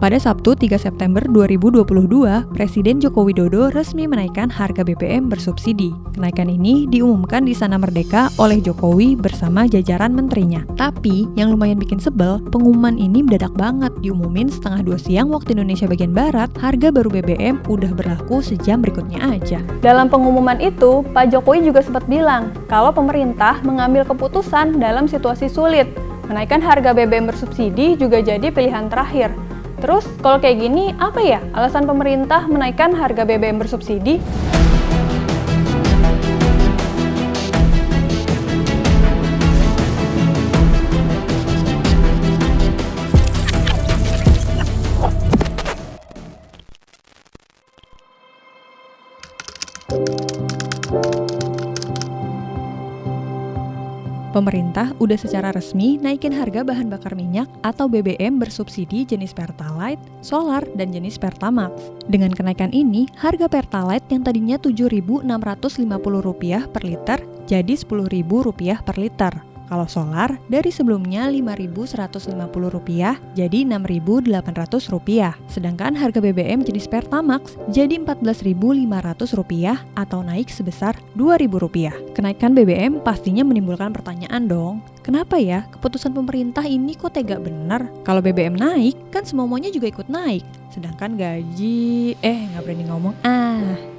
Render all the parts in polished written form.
Pada Sabtu 3 September 2022, Presiden Joko Widodo resmi menaikkan harga BBM bersubsidi. Kenaikan ini diumumkan di Istana Merdeka oleh Jokowi bersama jajaran menterinya. Tapi, yang lumayan bikin sebel, pengumuman ini mendadak banget. Diumumin setengah 2 siang waktu Indonesia bagian Barat, harga baru BBM udah berlaku sejam berikutnya aja. Dalam pengumuman itu, Pak Jokowi juga sempat bilang kalau pemerintah mengambil keputusan dalam situasi sulit. Menaikkan harga BBM bersubsidi juga jadi pilihan terakhir. Terus, kalau kayak gini, apa ya alasan pemerintah menaikkan harga BBM bersubsidi? Pemerintah udah secara resmi naikin harga bahan bakar minyak atau BBM bersubsidi jenis Pertalite, Solar, dan jenis Pertamax. Dengan kenaikan ini, harga Pertalite yang tadinya Rp7.650 per liter jadi Rp10.000 per liter. Kalau Solar, dari sebelumnya Rp5.150 jadi Rp6.800. Sedangkan harga BBM jenis Pertamax jadi Rp14.500 atau naik sebesar Rp2.000. Kenaikan BBM pastinya menimbulkan pertanyaan dong. Kenapa ya keputusan pemerintah ini kok tega bener? Kalau BBM naik, kan semuanya juga ikut naik. Sedangkan gaji, nggak berani ngomong.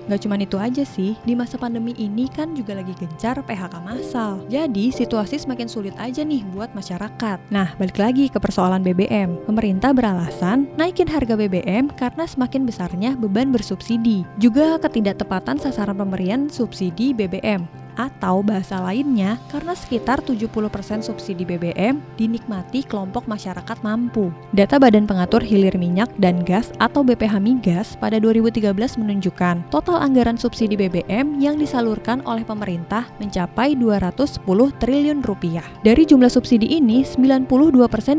Nggak cuma itu aja sih, di masa pandemi ini kan juga lagi gencar PHK massal. Jadi situasi semakin sulit aja nih buat masyarakat. Nah, balik lagi ke persoalan BBM. Pemerintah beralasan naikin harga BBM karena semakin besarnya beban bersubsidi. Juga ketidaktepatan sasaran pemberian subsidi BBM. Atau bahasa lainnya, karena sekitar 70% subsidi BBM dinikmati kelompok masyarakat mampu. Data Badan Pengatur Hilir Minyak dan Gas atau BPH Migas pada 2013 menunjukkan total anggaran subsidi BBM yang disalurkan oleh pemerintah mencapai Rp210 triliun. Dari jumlah subsidi ini, 92%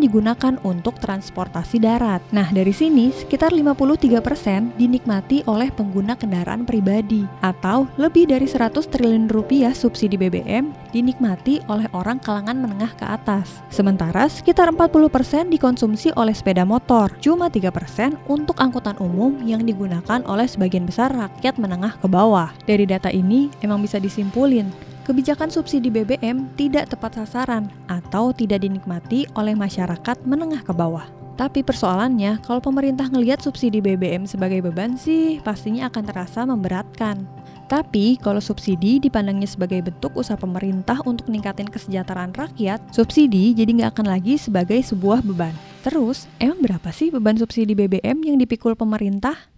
digunakan untuk transportasi darat. Nah, dari sini sekitar 53% dinikmati oleh pengguna kendaraan pribadi, atau lebih dari Rp100 triliun subsidi BBM dinikmati oleh orang kalangan menengah ke atas. Sementara sekitar 40% dikonsumsi oleh sepeda motor, cuma 3% untuk angkutan umum yang digunakan oleh sebagian besar rakyat menengah ke bawah. Dari data ini emang bisa disimpulin, kebijakan subsidi BBM tidak tepat sasaran atau tidak dinikmati oleh masyarakat menengah ke bawah. Tapi persoalannya, kalau pemerintah ngelihat subsidi BBM sebagai beban sih pastinya akan terasa memberatkan. Tapi, kalau subsidi dipandangnya sebagai bentuk usaha pemerintah untuk meningkatkan kesejahteraan rakyat, subsidi jadi nggak akan lagi sebagai sebuah beban. Terus, emang berapa sih beban subsidi BBM yang dipikul pemerintah?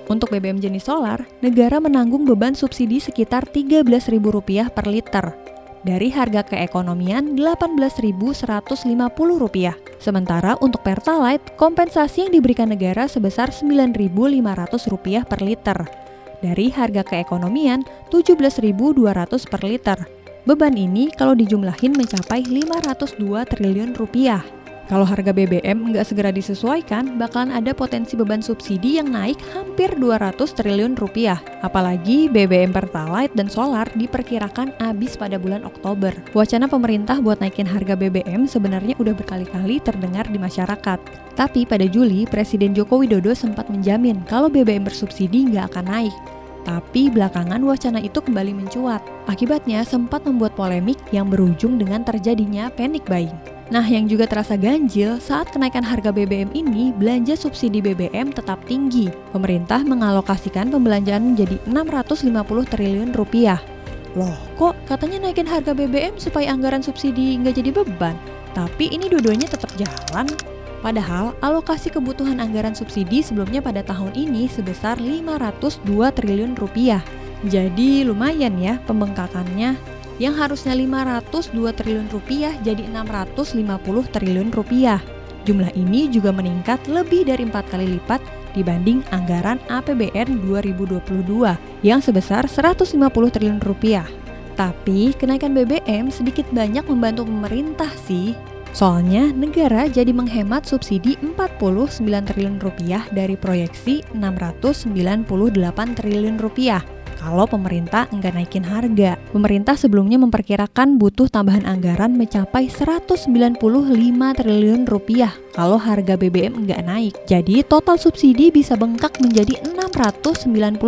Untuk BBM jenis solar, negara menanggung beban subsidi sekitar Rp13.000 per liter. Dari harga keekonomian Rp18.150. Sementara untuk Pertalite, kompensasi yang diberikan negara sebesar Rp9.500 per liter. Dari harga keekonomian Rp17.200 per liter. Beban ini kalau dijumlahin mencapai Rp502 triliun. Kalau harga BBM nggak segera disesuaikan, bakalan ada potensi beban subsidi yang naik hampir Rp200 triliun. Apalagi BBM Pertalite dan Solar diperkirakan habis pada bulan Oktober. Wacana pemerintah buat naikin harga BBM sebenarnya udah berkali-kali terdengar di masyarakat. Tapi pada Juli, Presiden Joko Widodo sempat menjamin kalau BBM bersubsidi nggak akan naik. Tapi belakangan wacana itu kembali mencuat. Akibatnya sempat membuat polemik yang berujung dengan terjadinya panic buying. Nah, yang juga terasa ganjil saat kenaikan harga BBM ini, belanja subsidi BBM tetap tinggi. Pemerintah mengalokasikan pembelanjaan menjadi Rp650 triliun. Loh, kok katanya naikin harga BBM supaya anggaran subsidi nggak jadi beban? Tapi ini dua-duanya tetap jalan. Padahal, alokasi kebutuhan anggaran subsidi sebelumnya pada tahun ini sebesar Rp502 triliun. Jadi lumayan ya pembengkakannya. Yang harusnya Rp502 triliun jadi Rp650 triliun. Jumlah ini juga meningkat lebih dari 4 kali lipat dibanding anggaran APBN 2022 yang sebesar Rp150 triliun. Tapi kenaikan BBM sedikit banyak membantu pemerintah sih. Soalnya negara jadi menghemat subsidi Rp49 triliun dari proyeksi Rp698 triliun. kalau pemerintah enggak naikin harga. Pemerintah sebelumnya memperkirakan butuh tambahan anggaran mencapai 195 triliun rupiah kalau harga BBM enggak naik. Jadi total subsidi bisa bengkak menjadi 698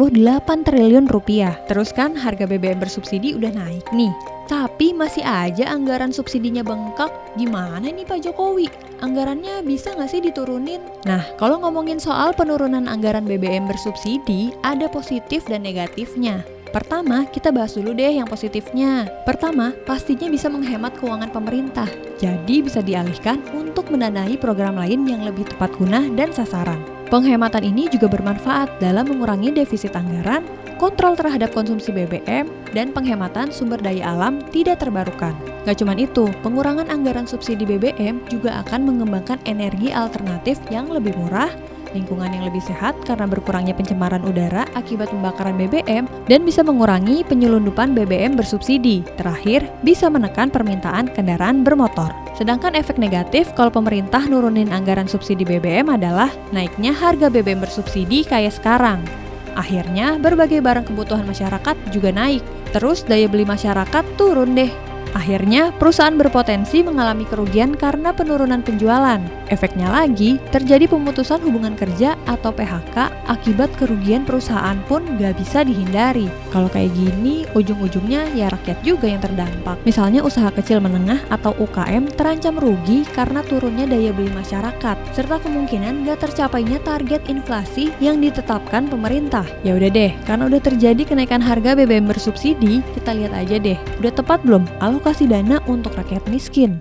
triliun rupiah. Terus kan harga BBM bersubsidi udah naik nih. Tapi masih aja anggaran subsidinya bengkak. Gimana nih Pak Jokowi? Anggarannya bisa nggak sih diturunin? Nah, kalau ngomongin soal penurunan anggaran BBM bersubsidi, ada positif dan negatifnya. Pertama, kita bahas dulu deh yang positifnya. Pertama, pastinya bisa menghemat keuangan pemerintah. Jadi bisa dialihkan untuk mendanai program lain yang lebih tepat guna dan sasaran. Penghematan ini juga bermanfaat dalam mengurangi defisit anggaran, kontrol terhadap konsumsi BBM, dan penghematan sumber daya alam tidak terbarukan. Gak cuma itu, pengurangan anggaran subsidi BBM juga akan mengembangkan energi alternatif yang lebih murah, lingkungan yang lebih sehat karena berkurangnya pencemaran udara akibat pembakaran BBM, dan bisa mengurangi penyelundupan BBM bersubsidi. Terakhir, bisa menekan permintaan kendaraan bermotor. Sedangkan efek negatif kalau pemerintah nurunin anggaran subsidi BBM adalah naiknya harga BBM bersubsidi kayak sekarang. Akhirnya, berbagai barang kebutuhan masyarakat juga naik. Terus daya beli masyarakat turun deh. Akhirnya, perusahaan berpotensi mengalami kerugian karena penurunan penjualan. Efeknya lagi, terjadi pemutusan hubungan kerja atau PHK akibat kerugian perusahaan pun gak bisa dihindari. Kalau kayak gini, ujung-ujungnya ya rakyat juga yang terdampak. Misalnya usaha kecil menengah atau UKM terancam rugi karena turunnya daya beli masyarakat, serta kemungkinan gak tercapainya target inflasi yang ditetapkan pemerintah. Ya udah deh, karena udah terjadi kenaikan harga BBM bersubsidi, kita lihat aja deh, udah tepat belum alokasi dana untuk rakyat miskin?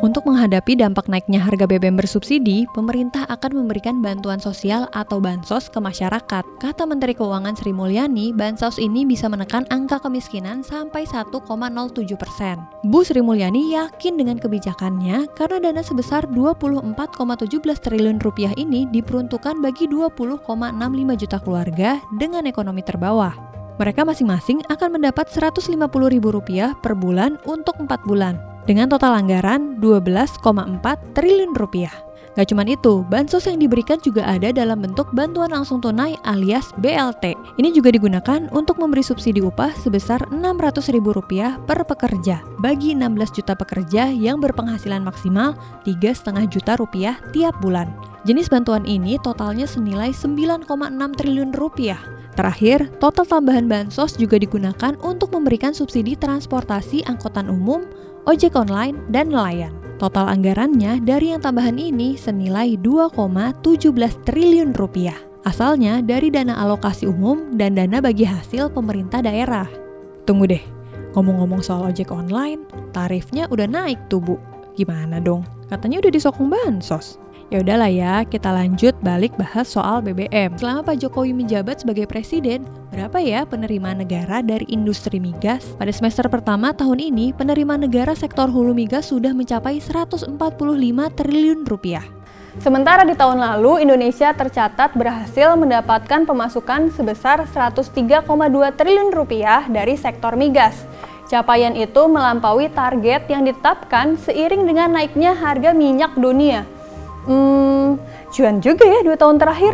Untuk menghadapi dampak naiknya harga BBM bersubsidi, pemerintah akan memberikan bantuan sosial atau bansos ke masyarakat. Kata Menteri Keuangan Sri Mulyani, bansos ini bisa menekan angka kemiskinan sampai 1,07%. Bu Sri Mulyani yakin dengan kebijakannya karena dana sebesar 24,17 triliun rupiah ini diperuntukkan bagi 20,65 juta keluarga dengan ekonomi terbawah. Mereka masing-masing akan mendapat Rp150.000 per bulan untuk 4 bulan. Dengan total anggaran 12,4 triliun rupiah. Gak cuma itu, bansos yang diberikan juga ada dalam bentuk bantuan langsung tunai alias BLT. Ini juga digunakan untuk memberi subsidi upah sebesar Rp600.000 per pekerja bagi 16 juta pekerja yang berpenghasilan maksimal Rp3,5 juta tiap bulan. Jenis bantuan ini totalnya senilai Rp9,6 triliun. Terakhir, total tambahan bansos juga digunakan untuk memberikan subsidi transportasi angkutan umum, ojek online, dan nelayan. Total anggarannya dari yang tambahan ini senilai Rp2,17 triliun. Asalnya dari dana alokasi umum dan dana bagi hasil pemerintah daerah. Tunggu deh, ngomong-ngomong soal ojek online, tarifnya udah naik tuh Bu. Gimana dong? Katanya udah disokong bansos. Ya udahlah ya, kita lanjut balik bahas soal BBM. Selama Pak Jokowi menjabat sebagai presiden, berapa ya penerimaan negara dari industri migas? Pada semester pertama tahun ini, penerimaan negara sektor hulu migas sudah mencapai Rp145 triliun. Sementara di tahun lalu, Indonesia tercatat berhasil mendapatkan pemasukan sebesar Rp103,2 triliun dari sektor migas. Capaian itu melampaui target yang ditetapkan seiring dengan naiknya harga minyak dunia. Cuan juga ya 2 tahun terakhir.